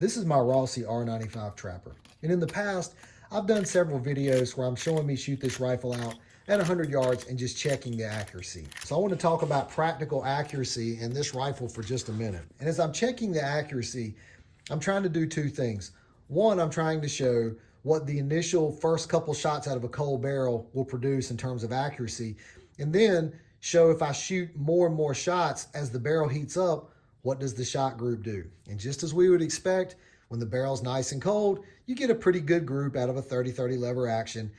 This is my Rossi R95 Trapper. And in the past, I've done several videos where I'm showing me shoot this rifle out at 100 yards and just checking the accuracy. So I want to talk about practical accuracy in this rifle for just a minute. And as I'm checking the accuracy, I'm trying to do two things. One, I'm trying to show what the initial first couple shots out of a cold barrel will produce in terms of accuracy. And then show if I shoot more and more shots as the barrel heats up, what does the shot group do? And just as we would expect, when the barrel's nice and cold, you get a pretty good group out of a 30-30 lever action.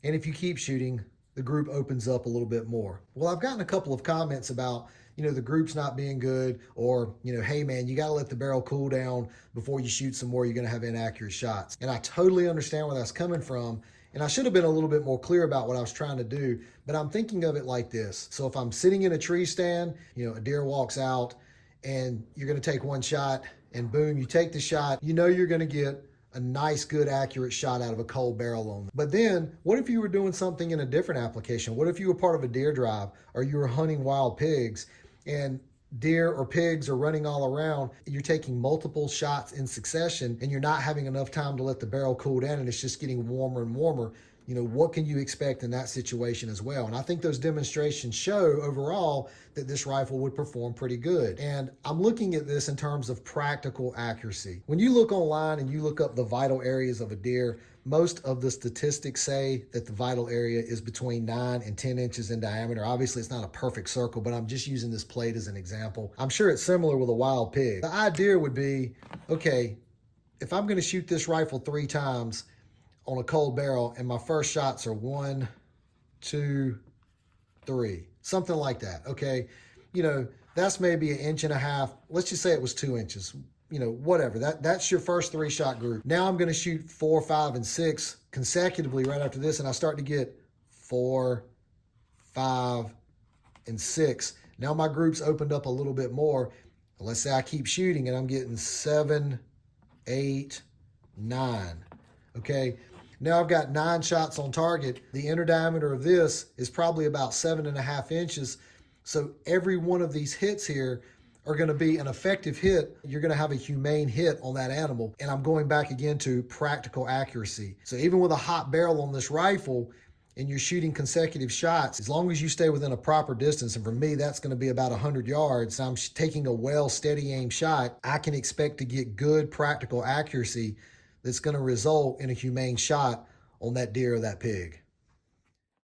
And if you keep shooting, the group opens up a little bit more. Well, I've gotten a couple of comments about, the group's not being good, or, hey man, you got to let the barrel cool down before you shoot some more. You're going to have inaccurate shots. And I totally understand where that's coming from. And I should have been a little bit more clear about what I was trying to do, but I'm thinking of it like this. So if I'm sitting in a tree stand, a deer walks out and you're going to take one shot and boom, you take the shot, you're going to get a nice, good, accurate shot out of a cold barrel on them. But then what if you were doing something in a different application? What if you were part of a deer drive or you were hunting wild pigs and deer or pigs are running all around? You're taking multiple shots in succession and you're not having enough time to let the barrel cool down and it's just getting warmer and warmer. What can you expect in that situation as well? And I think those demonstrations show overall that this rifle would perform pretty good. And I'm looking at this in terms of practical accuracy. When you look online and you look up the vital areas of a deer, most of the statistics say that the vital area is between 9 and 10 inches in diameter. Obviously, it's not a perfect circle, but I'm just using this plate as an example. I'm sure it's similar with a wild pig. The idea would be, okay, if I'm going to shoot this rifle 3 times on a cold barrel and my first shots are 1, 2, 3, something like that. Okay. That's maybe 1.5 inches. Let's just say it was 2 inches, whatever. That's your first 3-shot group. Now I'm going to shoot 4, 5, and 6 consecutively right after this. And I start to get 4, 5, and 6. Now my group's opened up a little bit more. Let's say I keep shooting and I'm getting 7, 8, 9. Okay. Now I've got 9 shots on target. The inner diameter of this is probably about 7.5 inches. So every one of these hits here are going to be an effective hit. You're going to have a humane hit on that animal. And I'm going back again to practical accuracy. So even with a hot barrel on this rifle and you're shooting consecutive shots, as long as you stay within a proper distance, and for me, that's going to be about 100 yards, I'm taking a well, steady aim shot, I can expect to get good practical accuracy that's going to result in a humane shot on that deer or that pig.